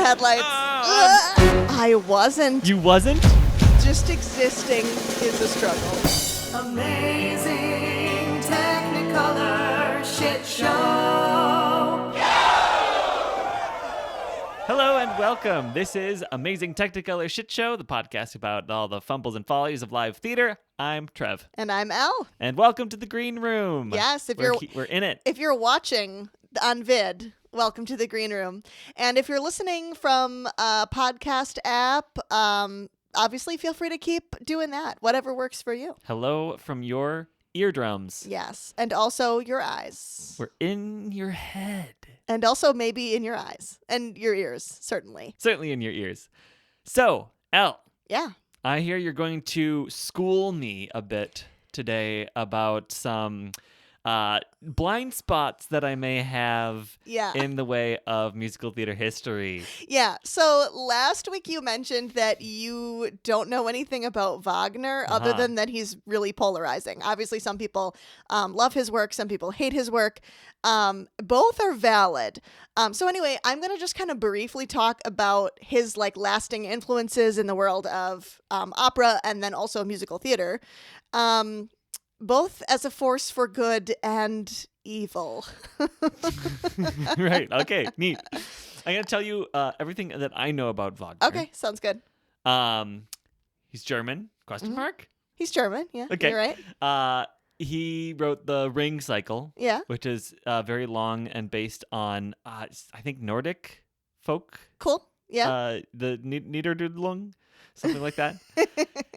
headlights. I wasn't. You wasn't? Just existing is a struggle. Amazing Technicolor Shitshow. Hello and welcome. This is Amazing Technicolor Shitshow, the podcast about all the fumbles and follies of live theater. I'm Trev. And I'm Elle. And welcome to the green room. Yes, we're in it. If you're watching on vid, welcome to the green room. And if you're listening from a podcast app, obviously feel free to keep doing that. Whatever works for you. Hello from your eardrums. Yes, and also your eyes. We're in your head. And also maybe in your eyes. And your ears, certainly. Certainly in your ears. So, Elle. Yeah. I hear you're going to school me a bit today about some blind spots that I may have in the way of musical theater history. Yeah. So last week you mentioned that you don't know anything about Wagner other than that he's really polarizing. Obviously, some people love his work. Some people hate his work. Both are valid. So anyway, I'm going to just kind of briefly talk about his lasting influences in the world of opera and then also musical theater. Both as a force for good and evil. Right. Okay. Neat. I'm going to tell you everything that I know about Wagner. Okay. Sounds good. He's German? Question mark? He's German. Yeah. Okay. You're right. He wrote the Ring Cycle. Yeah. Which is very long and based on, I think, Nordic folk. Cool. Yeah. The Niederdudlung. Something like that.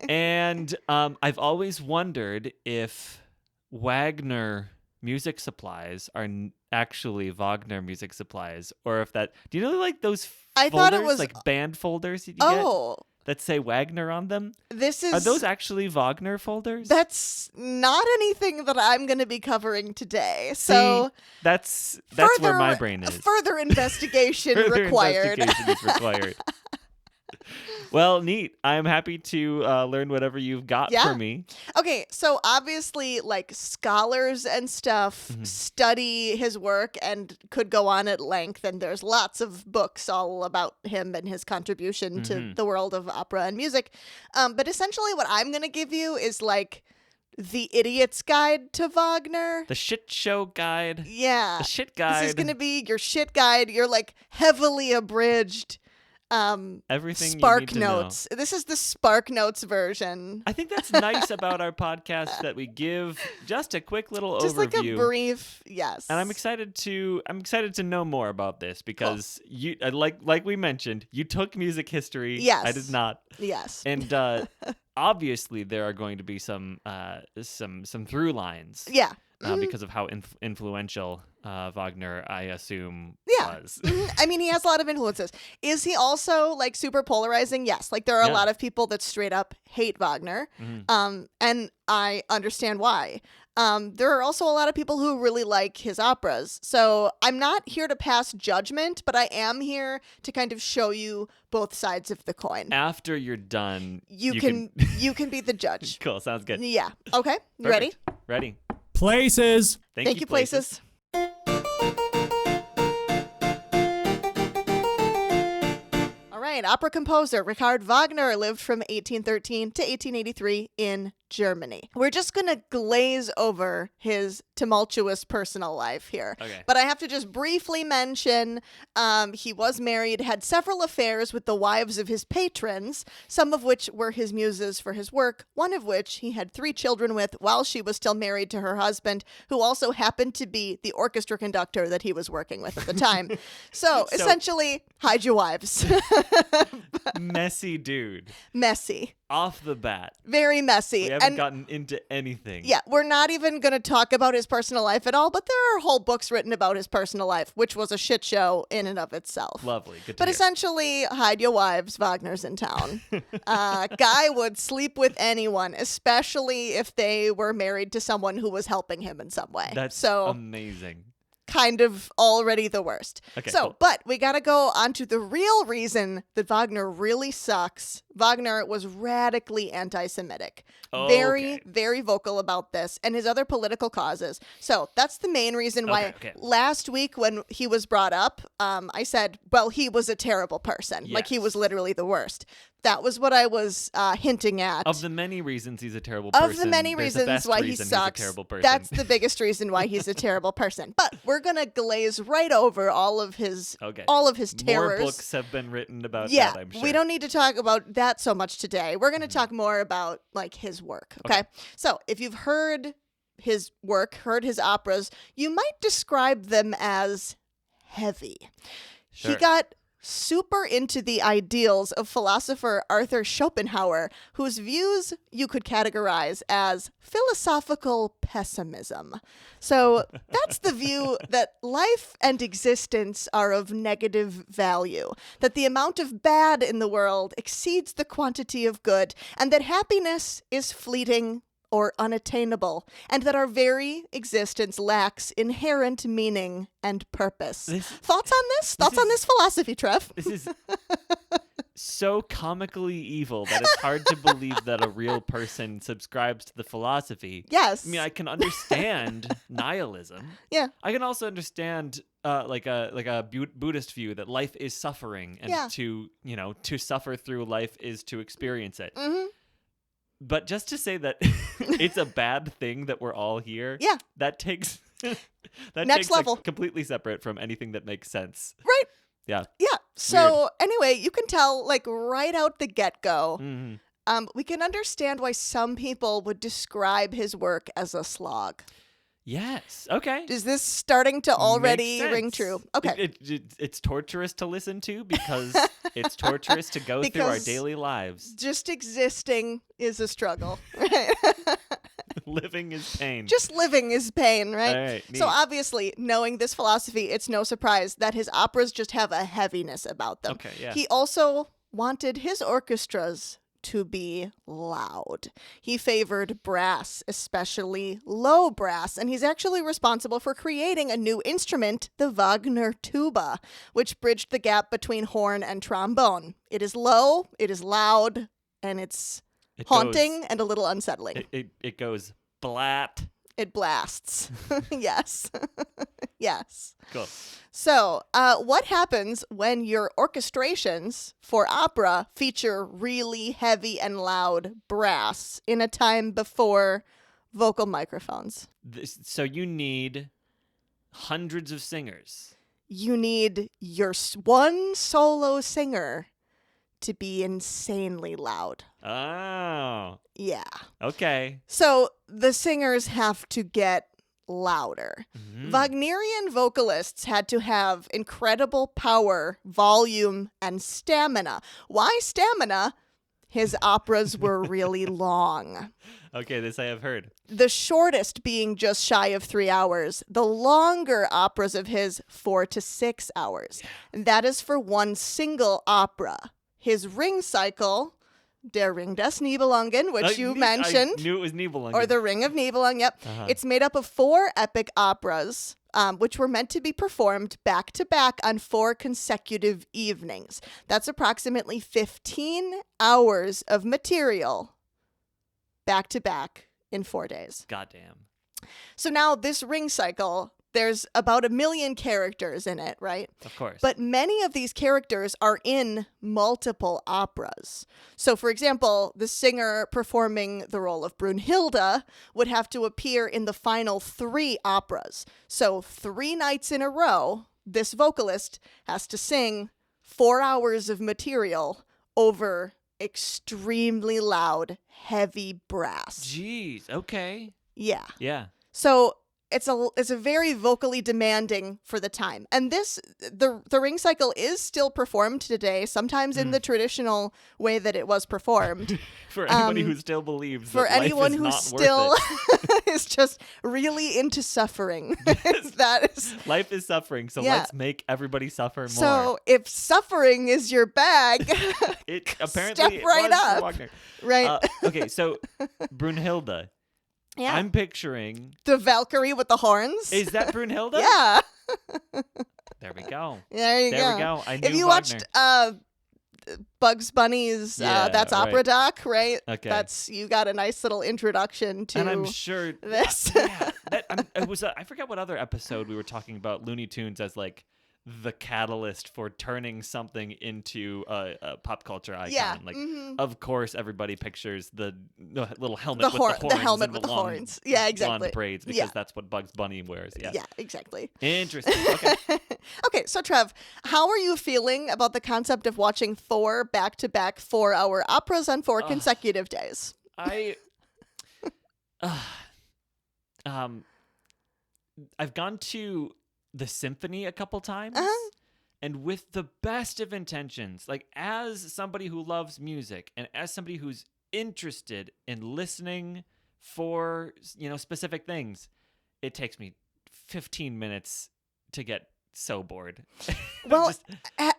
And I've always wondered if Wagner music supplies are actually Wagner music supplies, or if that. Do you know those folders, I thought it was like band folders that you get that say Wagner on them? Are those actually Wagner folders? That's not anything that I'm going to be covering today. So see, that's where my brain is. Further investigation Further required. Investigation is required. Well, neat. I'm happy to learn whatever you've got for me. Okay, so obviously, scholars and stuff study his work and could go on at length, and there's lots of books all about him and his contribution to the world of opera and music. But essentially, what I'm going to give you is the idiot's guide to Wagner. The shit show guide. Yeah. The shit guide. This is going to be your shit guide, your heavily abridged everything Spark you need Notes. To know. This is the Spark Notes version. I think that's nice about our podcast, that we give just a quick little just overview. Just a brief, yes. And I'm excited to know more about this because you like we mentioned, you took music history. Yes. I did not. Yes. And obviously there are going to be some through lines. Yeah. Because of how influential Wagner, I assume, was. I mean, he has a lot of influences. Is he also super polarizing? Yes. There are a lot of people that straight up hate Wagner, and I understand why. There are also a lot of people who really like his operas. So I'm not here to pass judgment, but I am here to kind of show you both sides of the coin. After you're done, you can be the judge. Cool. Sounds good. Yeah. Okay. You ready? Ready. Places. Thank you, places. All right. Opera composer Richard Wagner lived from 1813 to 1883 in Germany. We're just going to glaze over his tumultuous personal life here. Okay. But I have to just briefly mention he was married, had several affairs with the wives of his patrons, some of which were his muses for his work, one of which he had 3 children with while she was still married to her husband, who also happened to be the orchestra conductor that he was working with at the time. So essentially, hide your wives. Messy dude. Messy. Off the bat. Very messy. We haven't gotten into anything. Yeah, we're not even going to talk about his personal life at all, but there are whole books written about his personal life, which was a shit show in and of itself. Lovely. Good to But hear. essentially, hide your wives, Wagner's in town. Guy would sleep with anyone, especially if they were married to someone who was helping him in some way. That's amazing. kind of already the worst. Okay, So, cool. but we got to go on to the real reason that Wagner really sucks. Wagner was radically anti-Semitic. Very, Okay. very vocal about this and his other political causes. So that's the main reason why Okay. last week when he was brought up, I said, well, he was a terrible person. Like he was Yes. literally the worst. That was what I was hinting at. Of the many reasons he's a terrible person, Of the many there's a reasons best why he reason sucks, he's a terrible person. that's the biggest reason why he's a terrible person. But we're gonna glaze right over all of his Okay. terrors. More books have been written about Yeah, that, I'm sure. we don't need to talk about that so much today. We're gonna talk more about like his work. Okay, so if you've heard his work, heard his operas, you might describe them as heavy. Sure. He got super into the ideals of philosopher Arthur Schopenhauer, whose views you could categorize as philosophical pessimism. So that's the view that life and existence are of negative value, that the amount of bad in the world exceeds the quantity of good, and that happiness is fleeting or unattainable, and that our very existence lacks inherent meaning and purpose. Thoughts on this? Thoughts on this philosophy, Trev? This is so comically evil that it's hard to believe that a real person subscribes to the philosophy. Yes. I mean, I can understand nihilism. Yeah. I can also understand like a Buddhist view that life is suffering, and Yeah. to suffer through life is to experience it. Mm-hmm. But just to say that it's a bad thing that we're all here, Yeah. that takes that Next takes level. completely separate from anything that makes sense. Right. Yeah. Yeah. So anyway, you can tell like right out the get-go, Mhm. we can understand why some people would describe his work as a slog. Yes. Okay. Is this starting to already Makes ring sense. true? Okay. It's torturous to listen to because it's torturous to go through our Because- daily lives. Just existing is a struggle. Right? Living is pain. Just living is pain, right? All right, So neat. obviously, knowing this philosophy, it's no surprise that his operas just have a heaviness about them. Okay, yeah. He also wanted his orchestras to be loud. He favored brass, especially low brass, and he's actually responsible for creating a new instrument, the Wagner tuba, which bridged the gap between horn and trombone. It is low, it is loud, and it's It haunting and a little unsettling. It goes blat. It blasts. Yes. Yes. Cool. So, what happens when your orchestrations for opera feature really heavy and loud brass in a time before vocal microphones? So you need hundreds of singers. You need your one solo singer to be insanely loud. Oh. Yeah. Okay. So, the singers have to get louder. Mhm. Wagnerian vocalists had to have incredible power, volume, and stamina. Why stamina? His operas were really long. Okay, this I have heard. The shortest being just shy of 3 hours. The longer operas of his, 4 to 6 hours. And that is for one single opera. His ring cycle, Der Ring des Nibelungen, which you mentioned. I knew it was Nibelungen. Or the Ring of Nibelung, yep. Uh-huh. It's made up of 4 epic operas, which were meant to be performed back to back on 4 consecutive evenings. That's approximately 15 hours of material back to back in 4 days. Goddamn. So now this ring cycle, there's about 1 million characters in it, right? Of course. But many of these characters are in multiple operas. So, for example, the singer performing the role of Brunhilde would have to appear in the final 3 operas. So, 3 nights in a row, this vocalist has to sing 4 hours of material over extremely loud, heavy brass. Jeez. Okay. Yeah. Yeah. So it's a very vocally demanding for the time. And the ring cycle is still performed today, sometimes in the traditional way that it was performed. For anybody who still believes For that life anyone is who not still worth it. is just really into suffering. That is Life is suffering, so Yeah. let's make everybody suffer more. so if suffering is your bag, it apparently step it right was for up. Wagner. right? Okay, so Brunhilde. Yeah. I'm picturing. The Valkyrie with the horns. Is that Brunhilde? Yeah. There we go. There you There go. we go. I knew If you Wagner. watched Bugs Bunny's That's Opera right. Doc, right? Okay. You got a nice little introduction to And I'm sure this. Yeah, it was. I forget what other episode we were talking about Looney Tunes as like the catalyst for turning something into a pop culture icon. Yeah. Like, mhm. of course, everybody pictures the little helmet The with the horns. helmet and with the the long horns. Yeah, exactly. blonde braids because Yeah. that's what Bugs Bunny wears. Yeah. Yeah, exactly. Interesting. Okay. Okay, so Trev, how are you feeling about the concept of watching 4 back-to-back 4-hour operas on 4 consecutive days? I've gone to the symphony a couple times. Uh-huh. And with the best of intentions, like as somebody who loves music and as somebody who's interested in listening for, specific things, it takes me 15 minutes to get so bored. Well,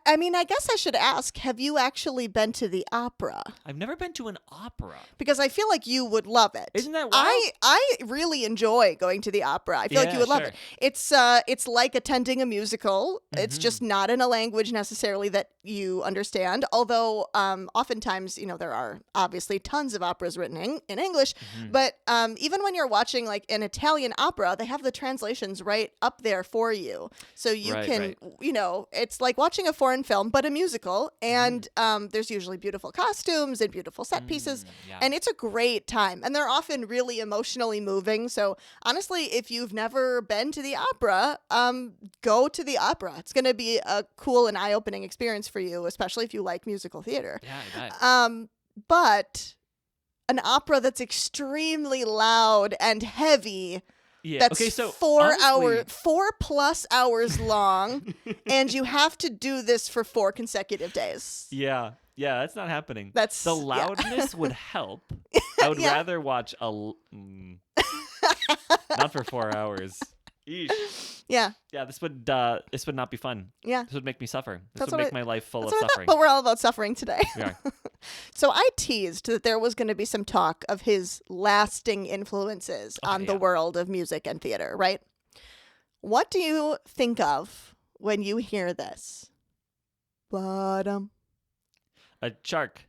I mean, I guess I should ask, have you actually been to the opera? I've never been to an opera. Because I feel like you would love it. Isn't that wild? I really enjoy going to the opera. I feel like you would love sure. it. It's like attending a musical. It's Mhm. just not in a language necessarily that you understand. Although oftentimes, there are obviously tons of operas written in English. Mhm. But even when you're watching like an Italian opera, they have the translations right up there for you. So you Right, can, right. it's like watching a foreign film, but a musical. And there's usually beautiful costumes and beautiful set pieces. Yeah. And it's a great time. And they're often really emotionally moving. So honestly, if you've never been to the opera, go to the opera. It's going to be a cool and eye-opening experience for you, especially if you like musical theater. Yeah, I bet. But an opera that's extremely loud and heavy, Yeah. that's okay, so 4 honestly, hours long, and you have to do this for 4 consecutive days. Yeah, that's not happening. That's the yeah. loudness would help. I would Yeah. rather watch not for 4 hours. Eesh. Yeah. Yeah, this would not be fun. Yeah. This would make me suffer. This That's would what make my life full That's of what I thought, suffering. but we're all about suffering today. We are. So I teased that there was going to be some talk of his lasting influences on the yeah. world of music and theater, right? What do you think of when you hear this? Bottom. A shark.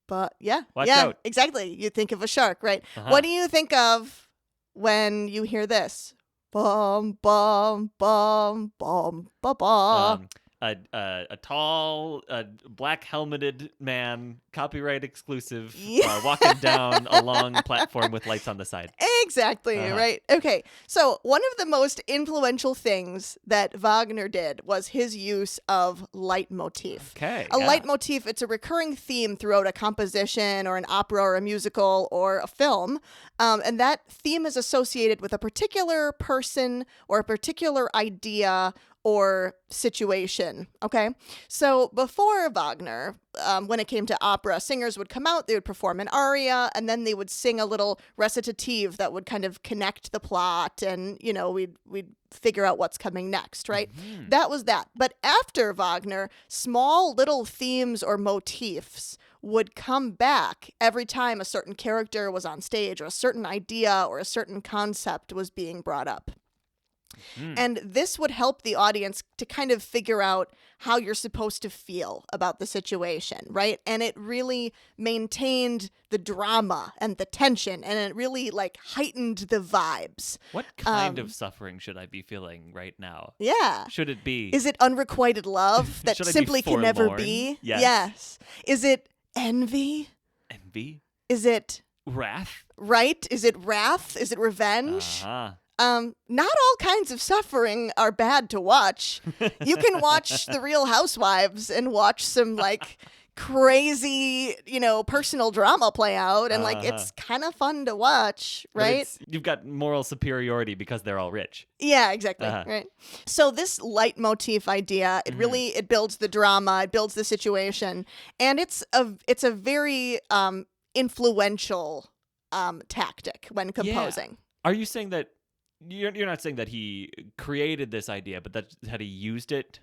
But yeah. Watch yeah, out. exactly. You think of a shark, right? Uh-huh. What do you think of when you hear this? Bum bum bum bum ba ba. A tall, black helmeted man, copyright exclusive, Yeah. walking down a long platform with lights on the side. Exactly, Uh-huh. right? Okay, so one of the most influential things that Wagner did was his use of leitmotif. Okay. A yeah. leitmotif, it's a recurring theme throughout a composition or an opera or a musical or a film. And that theme is associated with a particular person or a particular idea or situation, okay? So before Wagner, when it came to opera, singers would come out, they would perform an aria, and then they would sing a little recitative that would kind of connect the plot, and, we'd figure out what's coming next, right? Mhm. That was that. But after Wagner, small little themes or motifs would come back every time a certain character was on stage or a certain idea or a certain concept was being brought up. And this would help the audience to kind of figure out how you're supposed to feel about the situation, right? And it really maintained the drama and the tension, and it really heightened the vibes. What kind of suffering should I be feeling right now? Yeah. Should it be? Is it unrequited love that Should I be simply can never forlorn? be? Yes. Is it envy? envy? Is it Wrath? right? Is it wrath? Is it revenge? Uh-huh. Not all kinds of suffering are bad to watch. You can watch The Real Housewives and watch some crazy, personal drama play out, and it's kind of fun to watch, But right? you've got moral superiority because they're all rich. Yeah, exactly. Uh-huh. Right. So this leitmotif idea, it really it builds the drama, it builds the situation, and it's a very influential tactic when composing. Are you saying that you're not saying that he created this idea, but that he used it?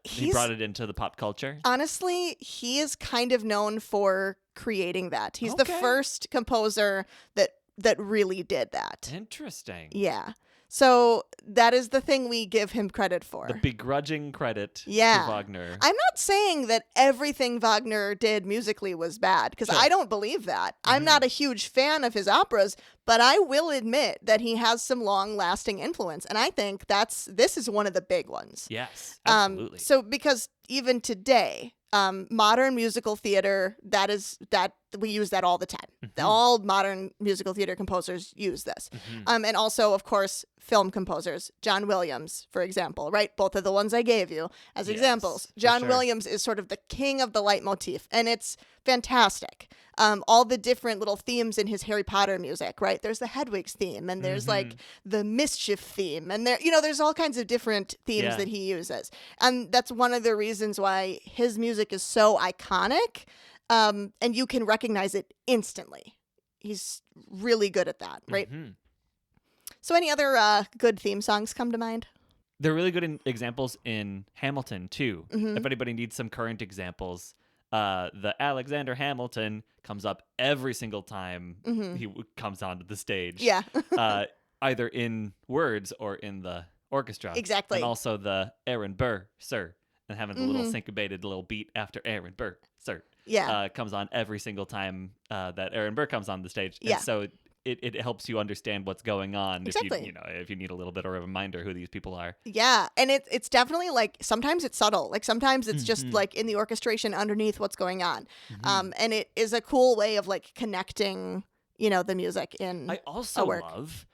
He brought it into the pop culture? Honestly, he is kind of known for creating that. He's the Okay. first composer that that really did that. Interesting. Yeah. So that is the thing we give him credit for. The begrudging credit to Wagner. I'm not saying that everything Wagner did musically was bad, because Sure. I don't believe that. I'm not a huge fan of his operas, but I will admit that he has some long-lasting influence, and I think this is one of the big ones. Yes, absolutely. So because even today, modern musical theater, that we use that all the time. All modern musical theater composers use this. And also, of course, film composers. John Williams, for example, right? Both of the ones I gave you as examples. John Williams is sort of the king of the leitmotif, and it's fantastic. All the different little themes in his Harry Potter music, right? There's the Hedwig's theme, and there's like the mischief theme, and there's all kinds of different themes that he uses. And that's one of the reasons why his music is so iconic, and you can recognize it instantly. He's really good at that, right? So any other good theme songs come to mind? They're really good examples in Hamilton, too. If anybody needs some current examples, the Alexander Hamilton comes up every single time he comes onto the stage. Yeah. Either in words or in the orchestra. Exactly. And also the Aaron Burr, sir. And having the little syncopated little beat after Aaron Burr, sir. Yeah. Comes on every single time that Aaron Burr comes on the stage. Yeah. And so it helps you understand what's going on Exactly. if you need a little bit of a reminder who these people are. Yeah, and it's definitely like sometimes it's subtle. Like sometimes it's just like in the orchestration underneath what's going on. And it is a cool way of like connecting, the music in I also a work. love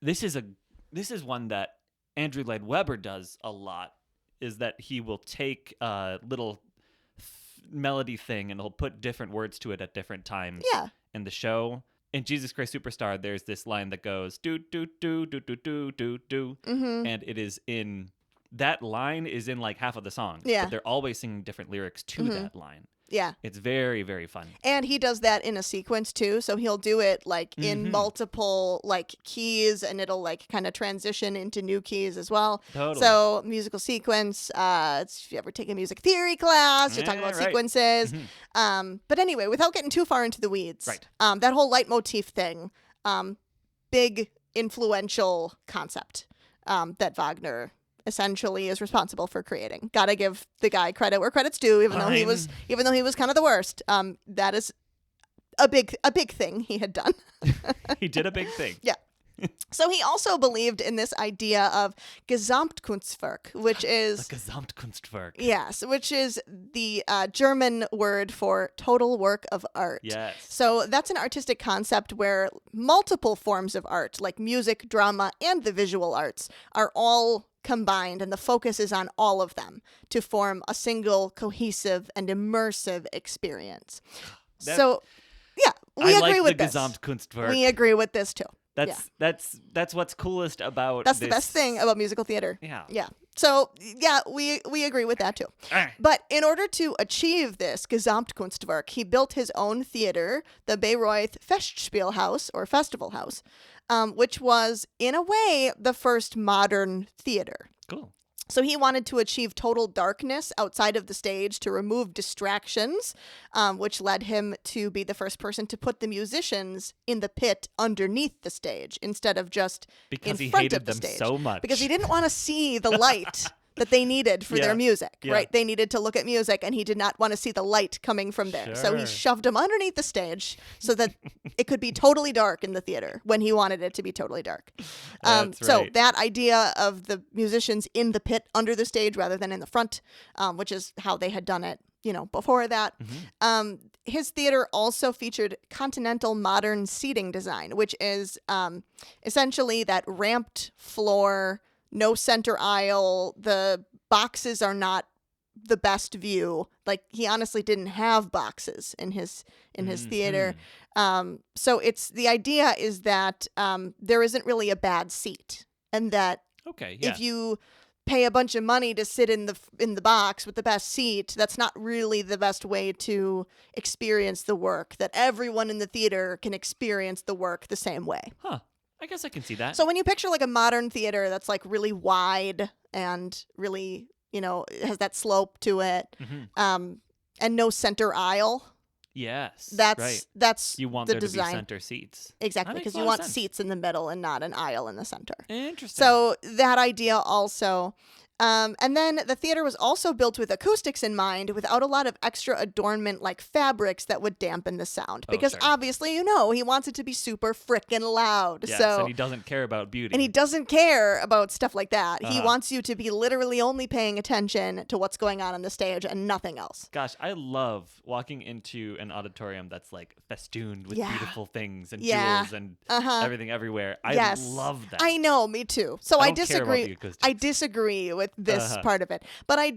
this is one that Andrew Lloyd Webber does a lot, is that he will take a little melody thing and he'll put different words to it at different times in the show. In Jesus Christ Superstar, there's this line that goes do do do do do do do do, and that line is in like half of the song. Yeah. But they're always singing different lyrics to that line. Yeah. It's very, very fun. And he does that in a sequence too. So he'll do it like in multiple like keys, and it'll like kind of transition into new keys as well. Totally. So musical sequence, if you ever take a music theory class, you'll talk about sequences. But anyway, without getting too far into the weeds, that whole leitmotif thing, big influential concept that Wagner essentially is responsible for creating. Gotta give the guy credit where credit's due, even though he was kind of the worst. That is a big thing he had done. He did a big thing. Yeah. So he also believed in this idea of Gesamtkunstwerk, which is The Gesamtkunstwerk. Yes, which is the German word for total work of art. Yes. So that's an artistic concept where multiple forms of art, like music, drama, and the visual arts, are all combined, and the focus is on all of them to form a single, cohesive, and immersive experience. So, yeah, we agree with this. Gesamtkunstwerk. We agree with this too. That's what's coolest about That's this. the best thing about musical theater. Yeah. Yeah. So, yeah, we agree with that too. But in order to achieve this Gesamtkunstwerk, he built his own theater, the Bayreuth Festspielhaus, or Festival House, which was, in a way, the first modern theater. Cool. So he wanted to achieve total darkness outside of the stage to remove distractions, which led him to be the first person to put the musicians in the pit underneath the stage instead of just because in he front hated of the them stage. so much. Because he didn't want to see the light that they needed for their music, right? They needed to look at music, and he did not want to see the light coming from there. So he shoved them underneath the stage so that it could be totally dark in the theater when he wanted it to be totally dark. So that idea of the musicians in the pit under the stage rather than in the front, which is how they had done it, before that. His theater also featured continental modern seating design, which is essentially that ramped floor, no center aisle. The boxes are not the best view. Like, he honestly didn't have boxes in his theater. So the idea is that there isn't really a bad seat, and that if you pay a bunch of money to sit in the box with the best seat, that's not really the best way to experience the work. That everyone in the theater can experience the work the same way. Huh. I guess I can see that. So when you picture like a modern theater that's like really wide and really, it has that slope to it, and no center aisle, Yes. That's right. that's You want the there design. to be center seats. Exactly, That makes because a you lot of want sense. seats in the middle and not an aisle in the center. Interesting. So that idea also. And then the theater was also built with acoustics in mind, without a lot of extra adornment like fabrics that would dampen the sound. Oh, Because sure. obviously, he wants it to be super frickin' loud. Yes, so and he doesn't care about beauty. and he doesn't care about stuff like that. He Uh-huh. wants you to be literally only paying attention to what's going on the stage and nothing else. Gosh, I love walking into an auditorium that's like festooned with Yeah. beautiful things and Yeah. jewels and Uh-huh. everything everywhere. I Yes. love that. I know, me too. So I I don't care about disagree. the acoustics. I disagree with this Uh-huh. part of it. But I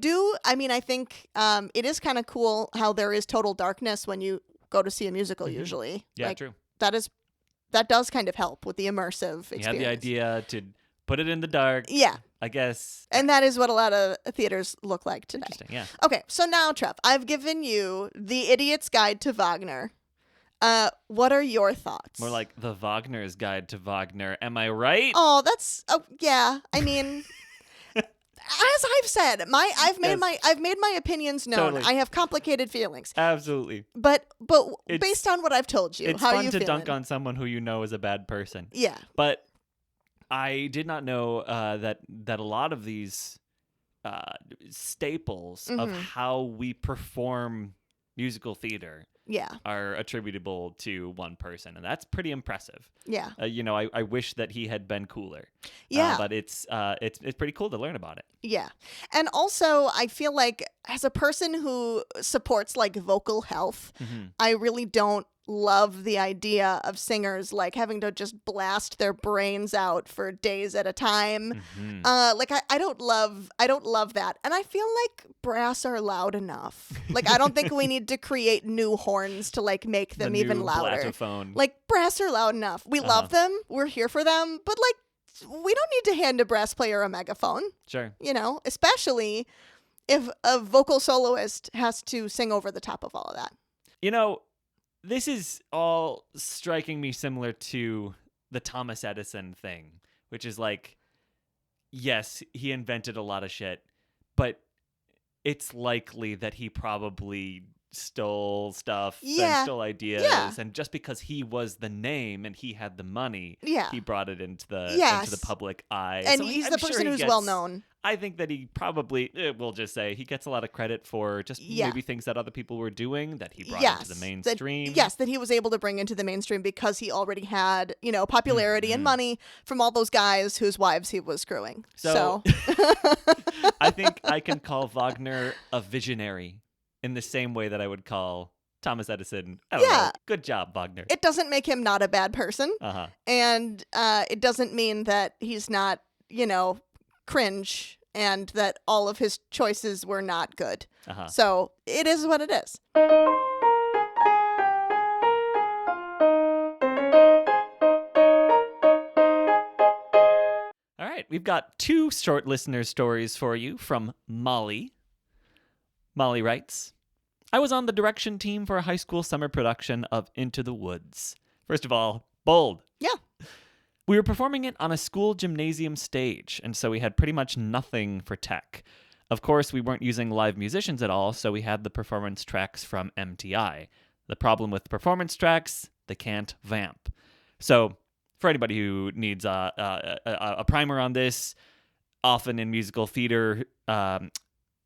think it is kind of cool how there is total darkness when you go to see a musical usually. Yeah, Like, true. that does kind of help with the immersive experience. He had the idea to put it in the dark. Yeah. I guess. And that is what a lot of theaters look like today. Interesting, yeah. Okay, so now, Trev, I've given you The Idiot's Guide to Wagner. What are your thoughts? More like the Wagner's Guide to Wagner. Am I right? Oh, yeah. I mean, as I've said, I've made Yes. my opinions known. Totally. I have complicated feelings, Absolutely. but It's- based on what I've told you, It's how are fun you to feeling? dunk on someone who you know is a bad person. Yeah. But I did not know that a lot of these staples of Mhm. how we perform musical theater Yeah. are attributable to one person, and that's pretty impressive. Yeah. I wish that he had been cooler. Yeah. But it's pretty cool to learn about it. Yeah. And also, I feel like as a person who supports like vocal health, Mhm. I really don't love the idea of singers like having to just blast their brains out for days at a time. Mhm. I don't love that. And I feel like brass are loud enough. Like I don't think we need to create new horns to like make them The even new louder. Blatophone. Like brass are loud enough. We love them. We're here for them, but like we don't need to hand a brass player a megaphone, Sure. especially if a vocal soloist has to sing over the top of all of that. This is all striking me similar to the Thomas Edison thing, which is like, yes, he invented a lot of shit, but it's likely that he probably stole stuff Yeah. and stole ideas, Yeah. and just because he was the name and he had the money, Yeah. he brought it into the Yes. public eye. And So he's I'm the sure person he who's gets- well known. I think that he probably, we'll just say, he gets a lot of credit for just Yeah. maybe things that other people were doing that he brought Yes, into the that- mainstream. That he was able to bring into the mainstream because he already had, popularity and Mhm. money from all those guys whose wives he was screwing. So- I think I can call Wagner a visionary in the same way that I would call Thomas Edison. I don't know. Yeah. Good job, Wagner. It doesn't make him not a bad person, Uh-huh. and it doesn't mean that he's not, cringe and that all of his choices were not good. Uh-huh. So it is what it is. All right, we've got 2 short listener stories for you from Molly. Molly writes, I was on the direction team for a high school summer production of Into the Woods. First of all, bold. Yeah. We were performing it on a school gymnasium stage, and so we had pretty much nothing for tech. Of course, we weren't using live musicians at all, so we had the performance tracks from MTI. The problem with performance tracks, they can't vamp. So, for anybody who needs a primer on this, often in musical theater,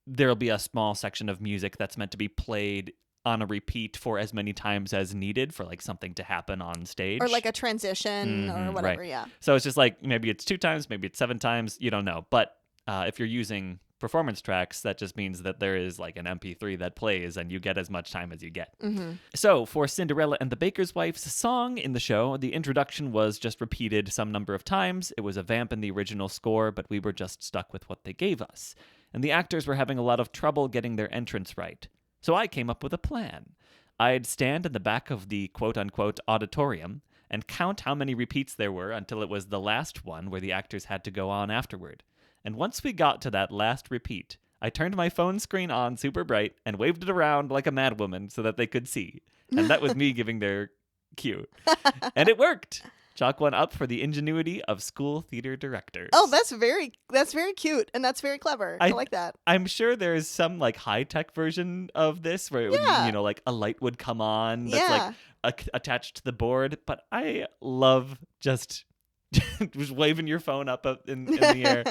there'll be a small section of music that's meant to be played on a repeat for as many times as needed for like something to happen on stage. Or like a transition or Mhm, whatever, right. yeah. So it's just like maybe it's 2 times, maybe it's 7 times, you don't know. But if you're using performance tracks, that just means that there is like an MP3 that plays and you get as much time as you get. Mm-hmm. So for Cinderella and the Baker's Wife's song in the show, the introduction was just repeated some number of times. It was a vamp in the original score, but we were just stuck with what they gave us. And the actors were having a lot of trouble getting their entrance right. So I came up with a plan. I'd stand in the back of the quote-unquote auditorium and count how many repeats there were until it was the last one where the actors had to go on afterward. And once we got to that last repeat, I turned my phone screen on super bright and waved it around like a madwoman so that they could see. And that was me giving their cue. And it worked. Chalk one up for the ingenuity of school theater directors. Oh, that's very cute, and that's very clever. I like that. I'm sure there's some like high-tech version of this where it would, like a light would come on that's like attached to the board. But I love just waving your phone up in the air,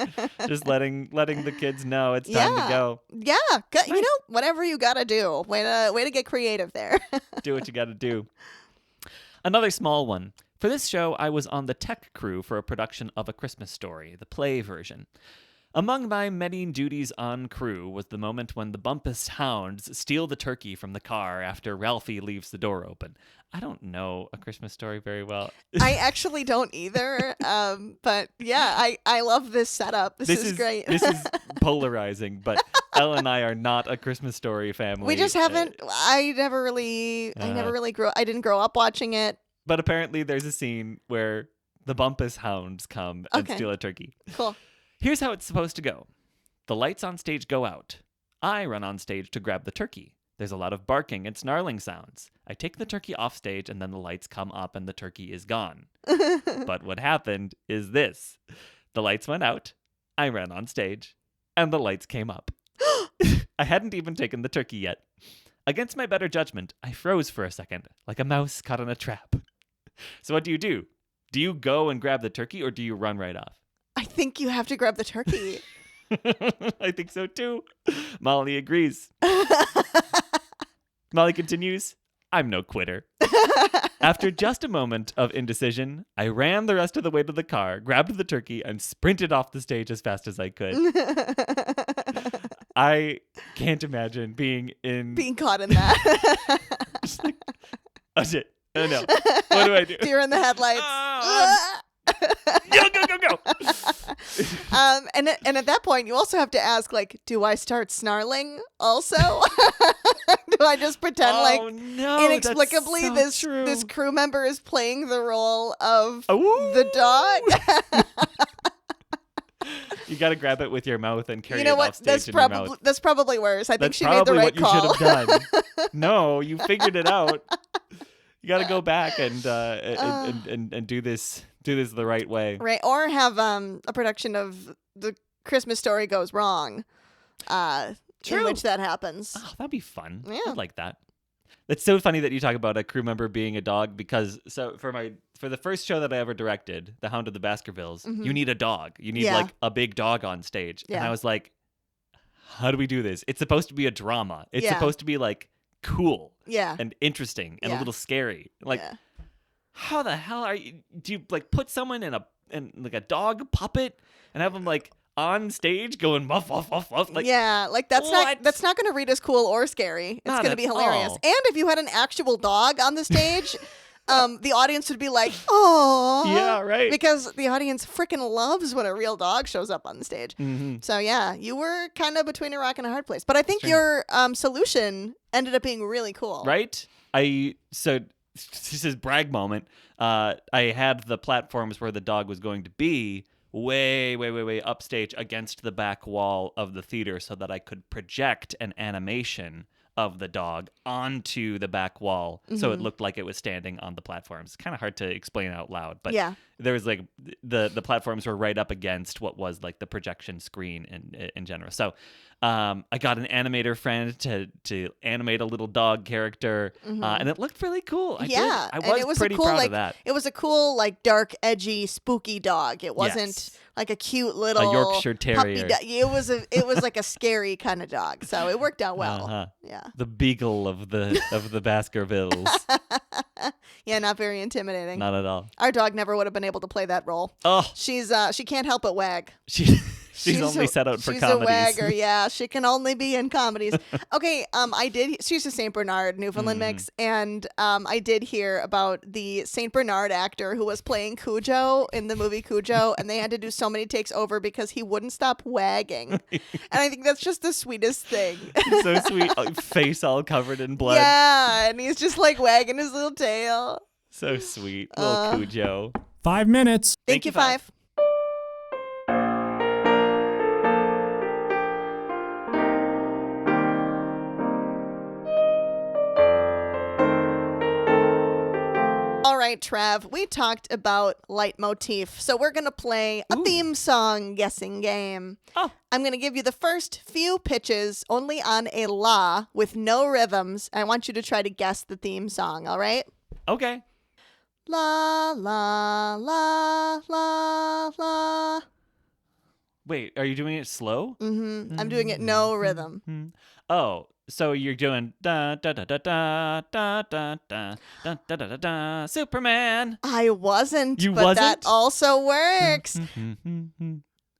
just letting the kids know it's time to go. Yeah, nice. Whatever you gotta do. Way to get creative there. Do what you gotta do. Another small one. For this show, I was on the tech crew for a production of A Christmas Story, the play version. Among my many duties on crew was the moment when the bumpus hounds steal the turkey from the car after Ralphie leaves the door open. I don't know A Christmas Story very well. I actually don't either. But yeah, I love this setup. This is great. This is polarizing, but Elle and I are not a Christmas Story family. We just haven't. I never really grew. I didn't grow up watching it. But apparently there's a scene where the bumpus hounds come and steal a turkey. Cool. Here's how it's supposed to go. The lights on stage go out. I run on stage to grab the turkey. There's a lot of barking and snarling sounds. I take the turkey off stage and then the lights come up and the turkey is gone. But what happened is this. The lights went out. I ran on stage and the lights came up. I hadn't even taken the turkey yet. Against my better judgment, I froze for a second, like a mouse caught in a trap. So what do? Do you go and grab the turkey or do you run right off? I think you have to grab the turkey. I think so too. Molly agrees. Molly continues, I'm no quitter. After just a moment of indecision, I ran the rest of the way to the car, grabbed the turkey, and sprinted off the stage as fast as I could. I can't imagine being caught in that. Just like, oh shit. Oh no. What do I do? Deer in the headlights. Go. And at that point, you also have to ask, like, do I start snarling also? Do I just pretend inexplicably this crew member is playing the role of the dog? You got to grab it with your mouth and carry it off stage in your mouth. That's probably worse. I think That's she made the right call. What you should have done. No, you figured it out. You got to go back and do this the right way. Right, or have a production of The Christmas Story goes wrong, in which that happens. Oh, that'd be fun. Yeah. I'd like that. It's so funny that you talk about a crew member being a dog because for the first show that I ever directed, The Hound of the Baskervilles, you need a dog. You need like a big dog on stage. Yeah. And I was like, how do we do this? It's supposed to be a drama. It's supposed to be like cool and interesting and a little scary. Like, how the hell do you like put someone in like a dog puppet and have them like on stage going muff muff muff muff? Like, like that's not going to read as cool or scary. It's going to be hilarious. All. And if you had an actual dog on the stage, the audience would be like, oh, yeah, right, because the audience freaking loves when a real dog shows up on the stage. So yeah, you were kind of between a rock and a hard place, but I think your solution ended up being really cool, right? So this is brag moment. I had the platforms where the dog was going to be way upstage against the back wall of the theater so that I could project an animation of the dog onto the back wall so it looked like it was standing on the platforms. It's kind of hard to explain out loud, but there was like the platforms were right up against what was like the projection screen in general. So I got an animator friend to animate a little dog character, and it looked really cool. I was pretty proud of that. It was a cool, like, dark, edgy, spooky dog. It wasn't like a cute little a Yorkshire Terrier. It was like a scary kind of dog. So it worked out well. Yeah, the beagle of the Baskervilles. Yeah, not very intimidating. Not at all. Our dog never would have been able to play that role. Oh, she can't help but wag. She's only set out for she's comedies. She's a wagger, yeah. She can only be in comedies. Okay, she's a St. Bernard Newfoundland mix, and I did hear about the St. Bernard actor who was playing Cujo in the movie Cujo, and they had to do so many takes over because he wouldn't stop wagging. And I think that's just the sweetest thing. So sweet. Face all covered in blood. Yeah, and he's just like wagging his little tail. So sweet. Little Cujo. 5 minutes. Thank you, 5. All right, right, Trev, we talked about leitmotif, so we're going to play a Ooh. theme song guessing game. Oh. I'm going to give you the first few pitches only on a la with no rhythms. I want you to try to guess the theme song, all right? Okay. La, la, la, la, la. Wait, are you doing it slow? Mm-hmm. I'm doing it no rhythm. Oh, so you're doing da da da da da da da da da da da da Superman. I wasn't, You but that wasn't? also works.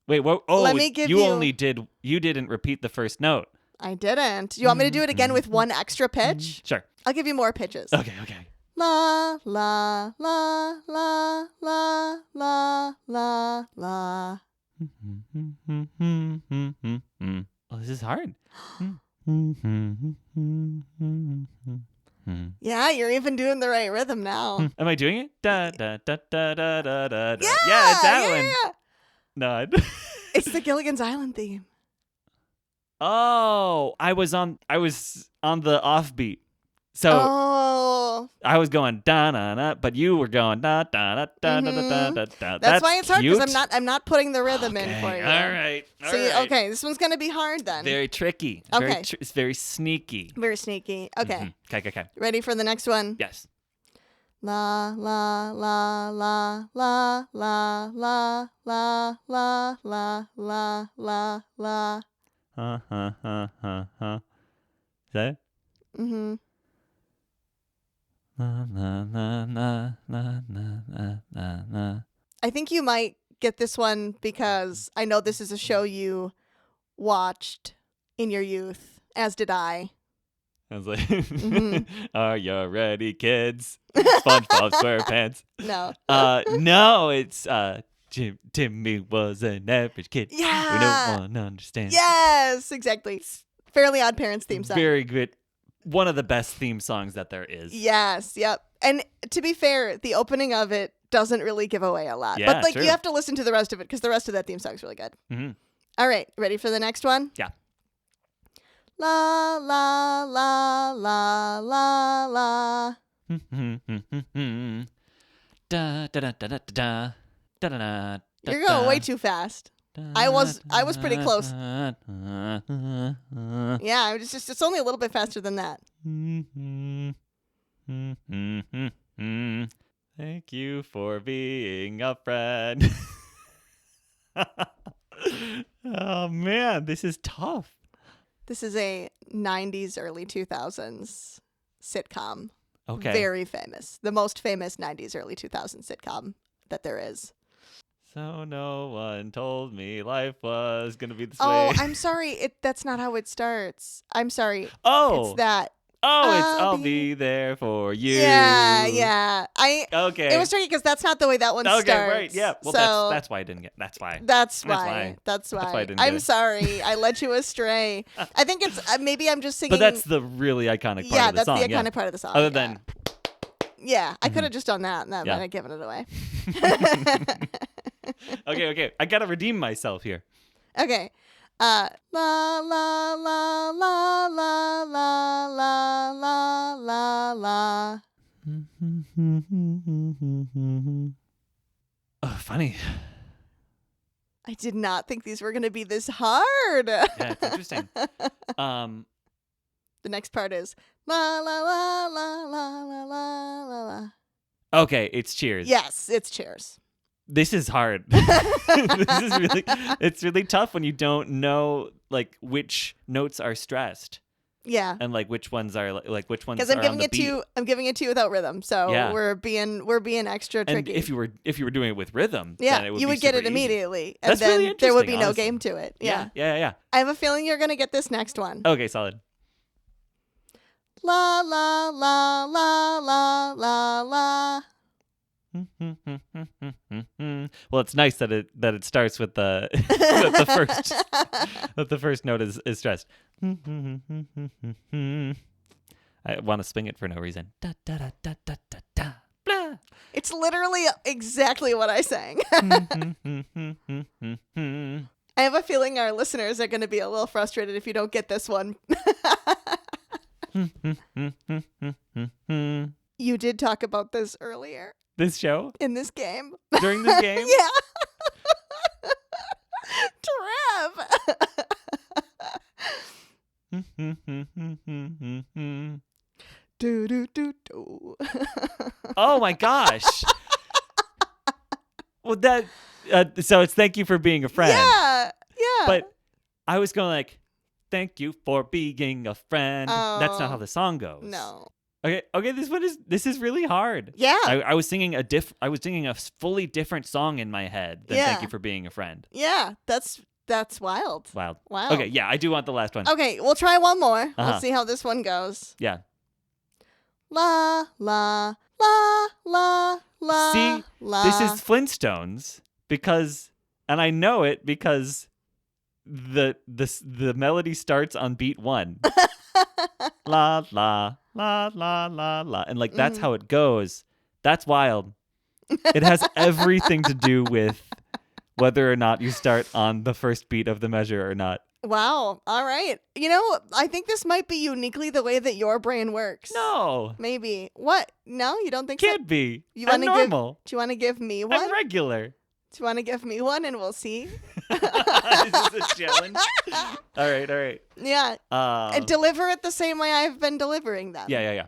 Wait, what? Oh, Let me give you you- only did. You didn't repeat the first note. I didn't. You want me to do it again with one extra pitch? Sure. I'll give you more pitches. Okay. Okay. La, la, la, la, la, la, la, la. Oh, this is hard. Yeah, you're even doing the right rhythm now. Am I doing it? Da da da da da da da. Yeah, Yeah, it's that yeah, one. yeah. Nod. It's the Gilligan's Island theme. Oh, I was on the offbeat. So Oh, I was going da da da, but you were going da da da da da da da da. that's why it's hard because cute. I'm not putting the rhythm in for you. All right. See, okay, this one's gonna be hard then. Very tricky. Okay. It's very sneaky. Very sneaky. Okay, Okay. ready for the next one? Yes. La la la la la la la la la la la la la. Is that it? Mm-hmm. Na na na na na na na na. I think you might get this one because I know this is a show you watched in your youth, as did I. I was like, Are you ready, kids? SpongeBob SquarePants. No. No, it's Timmy was an average kid. Yeah. We don't want to understand. Yes, exactly. Fairly Odd Parents theme song. Very good. One of the best theme songs that there is. Yes, yep. And to be fair, the opening of it doesn't really give away a lot. Yeah, but like true. you have to listen to the rest of it because the rest of that theme song is really good. Mm-hmm. All right, ready for the next one? Yeah. La la la la la la. Da da da da da da da da. You're going way too fast. I was pretty close. Yeah, it's only a little bit faster than that. Thank you for being a friend. Oh man, this is tough. This is a 90s, early 2000s sitcom. Okay. Very famous. The most famous 90s, early 2000s sitcom that there is. So no one told me life was gonna be this Oh, way. I'm sorry. That's not how it starts. I'm sorry. Oh. It's that. It's I'll be there for you. Yeah. Okay. It was tricky because that's not the way that one starts. Okay, right, yeah. Well, so that's why I didn't get. That's why. That's why. why. That's why I didn't I'm get it. sorry. I led you astray. I think it's maybe I'm just singing. But that's the really iconic part yeah, of the song. that's the iconic part of the song. Other yeah. than. Yeah, I could have just done that and then Yeah. I'd given it away. Okay. I gotta redeem myself here. Okay. La la la la la la la la la la. Oh, funny. I did not think these were going to be this hard. Yeah, it's interesting. The next part is la la la la la la la la la. Okay, it's Cheers. Yes, it's Cheers. This is hard. It's really tough when you don't know like which notes are stressed Yeah. and like which ones are like which ones Because are I'm giving on the it beat. to you. I'm giving it to you without rhythm, so Yeah. we're being extra And tricky. if you were doing it with rhythm, yeah, then it would you be would get super it easy. immediately, and That's then really there would be interesting, no honestly. game to it. Yeah. Yeah. I have a feeling you're gonna get this next one. Okay, solid. La la la la la la la. Well, it's nice that it starts with the that the first note is stressed. I want to swing it for no reason. Da, da, da, da, da, da, da, blah. It's literally exactly what I sang. I have a feeling our listeners are going to be a little frustrated if you don't get this one. You did talk about this earlier. this show In this game. during this game? Yeah. Trev. Do do do do. Oh my gosh. Well, that so it's thank you for being a friend. Yeah. Yeah. But I was going like, thank you for being a friend. That's not how the song goes. No. Okay. This is really hard. Yeah. I was singing a fully different song in my head than thank you for being a friend. Yeah. That's wild. Wild. Wow. Okay. Yeah, I do want the last one. Okay, we'll try one more. Uh-huh. We'll see how this one goes. Yeah. La la la la la. See, la. this is Flintstones and I know it because the melody starts on beat 1. La la la la la la, and like that's how it goes. That's wild. It has everything to do with whether or not you start on the first beat of the measure or not. Wow. All right. You know, I think this might be uniquely the way that your brain works. No, Maybe. What? No, you don't think can't be. You I'm wanna normal. Do you want to give me one? I'm regular. Do you want to give me one and we'll see? Is this a challenge? All right. Yeah. And deliver it the same way I've been delivering them. Yeah.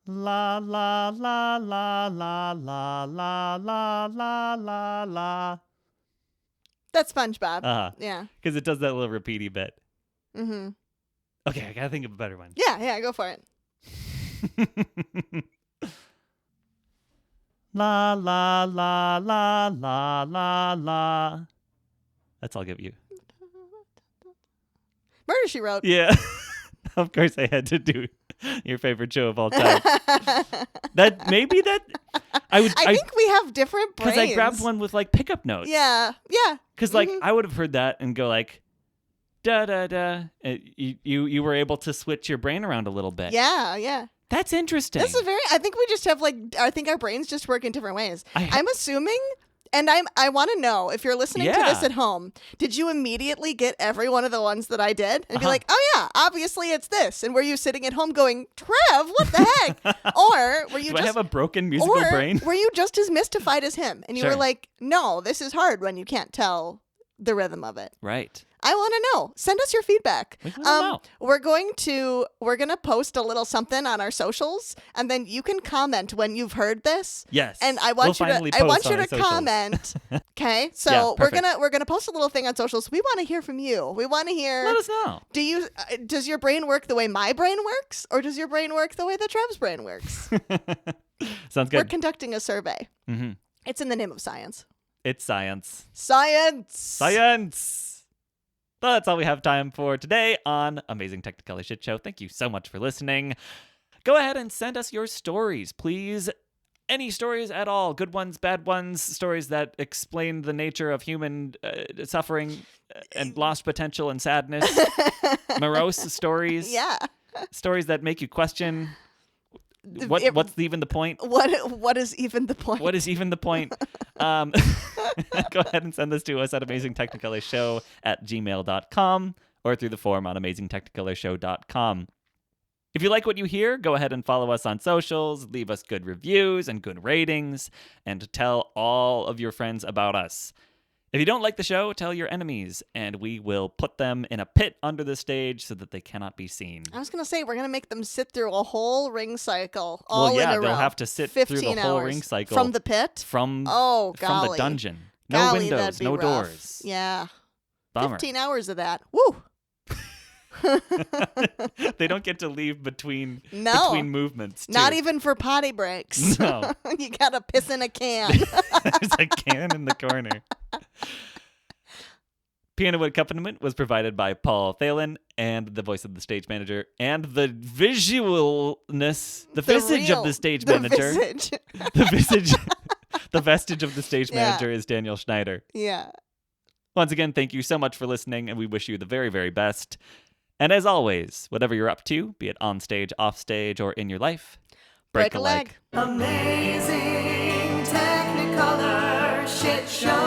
La la la la la la la la la la la. That's SpongeBob. Yeah. Yeah. Because it does that little repeaty bit. Mm-hmm. Okay, I gotta think of a better one. Yeah, go for it. La la la la la la la. That's all I'll give you. Murder, She Wrote. Yeah. Of course I had to do your favorite show of all time. I think we have different brains. Because I grabbed one with like pickup notes. Yeah. Because like I would have heard that and go like, da da da. You were able to switch your brain around a little bit. Yeah. That's interesting. This is I think we just have I think our brains just work in different ways. I'm assuming, and I want to know if you're listening to this at home, did you immediately get every one of the ones that I did and be like, oh yeah, obviously it's this? And were you sitting at home going, Trev, what the heck? Or were you I have a broken musical brain? Were you just as mystified as him? And you Sure. were like, no, this is hard when you can't tell the rhythm of it. Right. I want to know. Send us your feedback. We wanna know. We're going to post a little something on our socials, and then you can comment when you've heard this. Yes. And I want you to comment. Okay? So Yeah, we're gonna post a little thing on socials. We want to hear from you. We want to hear. Let us know. Does your brain work the way my brain works, or does your brain work the way that Trev's brain works? Sounds We're good. conducting a survey. Mm-hmm. It's in the name of science. It's science. Science. But that's all we have time for today on Amazing Technicolor Shitshow. Thank you so much for listening. Go ahead and send us your stories, please. Any stories at all. Good ones, bad ones, stories that explain the nature of human suffering and lost potential and sadness. Morose stories. Yeah. Stories that make you question what's even the point? What is even the point? What is even the point? Go ahead and send this to us at amazingtechnikorshow@gmail.com or through the form on amazingtechnikorshow.com. If you like what you hear, go ahead and follow us on socials, leave us good reviews and good ratings, and tell all of your friends about us. If you don't like the show, tell your enemies, and we will put them in a pit under the stage so that they cannot be seen. I was going to say, we're going to make them sit through a whole ring cycle Well, in a row. they'll have to sit through the whole hours. ring cycle. From the pit? From golly. the dungeon. No Golly, windows, that'd be no rough. doors. Yeah. Bummer. 15 hours of that. Woo! They don't get to leave between movements, too. Not even for potty breaks. No. You got to piss in a can. There's a can in the corner. Piano accompaniment was provided by Paul Thalen, and the voice of the stage manager, and the visualness, the visage of the stage manager. Visage. The visage, the vestige of the stage manager is Daniel Schneider. Yeah. Once again, thank you so much for listening, and we wish you the very, very best. And as always, whatever you're up to, be it on stage, off stage, or in your life, break a leg. Amazing Technicolor Shitshow.